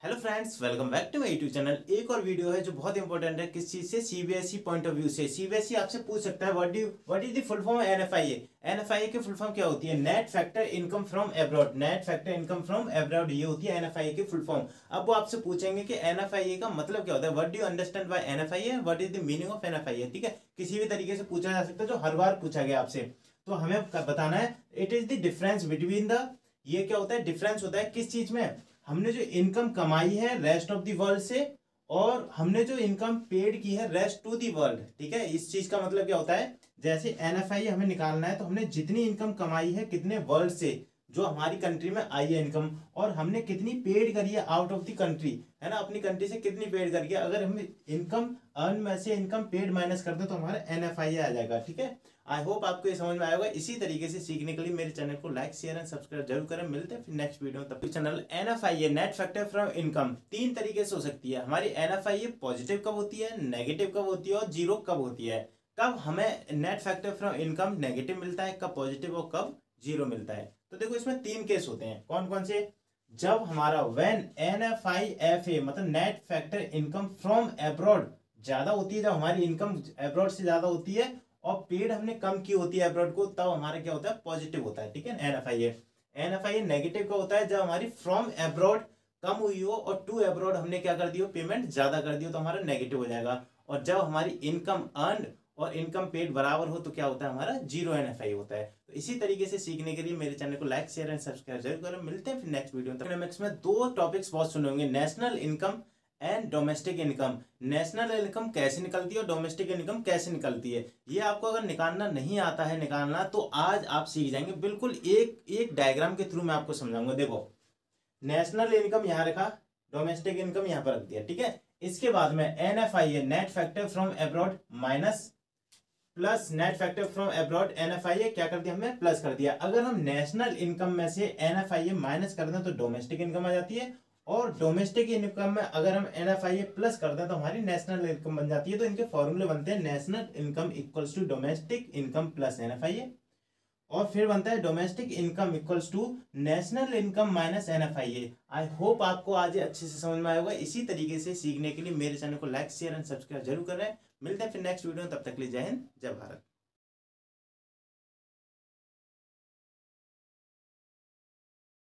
Hello friends, welcome back to my YouTube channel. एक और video है जो बहुत इंपॉर्टेंट है। किस चीज से? सीबीएसई पॉइंट ऑफ व्यू से। सीबीएसई आपसे पूछ सकता है what is the full form NFIA. NFIA की फुल फॉर्म क्या होती है? Net factor income from abroad. Net factor income from abroad, ये होती है एनएफआईए की फुल फॉर्म। अब वो आपसे पूछेंगे कि एनएफआईए का मतलब क्या होता है। What do you understand by NFIA, what is the meaning of NFIA. ठीक है, किसी भी तरीके से पूछा जा सकता है, जो हर बार पूछा गया आपसे। तो हमें बताना है it is the difference between the, ये क्या होता है? डिफरेंस होता है किस चीज में? हमने जो इनकम कमाई है रेस्ट ऑफ द वर्ल्ड से, और हमने जो इनकम पेड की है रेस्ट टू द वर्ल्ड। ठीक है, इस चीज का मतलब क्या होता है? जैसे एनएफआई हमें निकालना है, तो हमने जितनी इनकम कमाई है कितने वर्ल्ड से, जो हमारी कंट्री में आई है इनकम, और हमने कितनी पेड करी है आउट ऑफ द कंट्री, है ना, अपनी कंट्री से कितनी पेड करी है। अगर हम इनकम अर्न में से इनकम पेड माइनस कर दे तो हमारा एनएफआई आ जाएगा। ठीक है, आई होप आपको ये समझ में आएगा। इसी तरीके से सीखने के लिए मेरे चैनल को लाइक शेयर एंड सब्सक्राइब जरूर करें। मिलते हैं फिर नेक्स्ट वीडियो में। तब तक channel NFIA net factor from income तीन तरीके से हो सकती है हमारी। एनएफआईए पॉजिटिव कब होती है, नेगेटिव कब होती है, और जीरो कब होती है। कब हमें net factor from income negative मिलता है, कब पॉजिटिव और कब जीरो मिलता है। तो देखो, इसमें तीन केस होते हैं। कौन कौन से? जब हमारा व्हेन एनएफआईएफए मतलब net factor income from abroad ज्यादा होती है, जब हमारी इनकम अब्रॉड से ज्यादा होती है और पेड हमने कम की होती है अब्रॉड को, तब हमारा क्या होता है? पॉजिटिव होता है। ठीक है, एनएफआईए। एनएफआईए नेगेटिव का होता है जब हमारी फ्रॉम अब्रॉड कम हुई हो और टू अब्रॉड हमने क्या कर दिया, पेमेंट ज्यादा कर दी हो, तो हमारा नेगेटिव हो जाएगा। और जब हमारी इनकम अर्न और इनकम पेड बराबर हो तो क्या होता है? हमारा जीरो एनएफआई होता है। तो इसी तरीके से सीखने के लिए मेरे चैनल को लाइक शेयर एंड सब्सक्राइब जरूर करें। मिलते हैं फिर नेक्स्ट वीडियो में। इकोनॉमिक्स में दो टॉपिक्स बहुत सुने होंगे, national income and domestic income. National income कैसे निकलती है और डोमेस्टिक इनकम कैसे निकलती है, ये आपको अगर निकालना नहीं आता है निकालना, तो आज आप सीख जाएंगे। बिल्कुल एक एक डायग्राम के थ्रू मैं आपको समझाऊंगा। देखो, नेशनल इनकम यहाँ रखा, डोमेस्टिक इनकम यहाँ पर रख दिया। ठीक है, इसके बाद में NFIA net factor from abroad minus plus net factor from abroad NFIA क्या कर दिया हमने? प्लस कर दिया। अगर हम नेशनल इनकम में से एनएफआईए माइनस कर दें तो डोमेस्टिक इनकम आ जाती है, और डोमेस्टिक इनकम में अगर हम एनएफआईए प्लस कर दें तो हमारी नेशनल इनकम बन जाती है। तो इनके फॉर्मूले बनते हैं national income equals to domestic income plus NFIA, और फिर बनता है domestic income equals to national income minus NFIA. I hope आपको आज अच्छे से समझ में आया होगा। इसी तरीके से सीखने के लिए मेरे चैनल को लाइक शेयर एंड सब्सक्राइब जरूर करें। मिलते हैं फिर नेक्स्ट वीडियो में, तब तक के लिए जय हिंद जय भारत।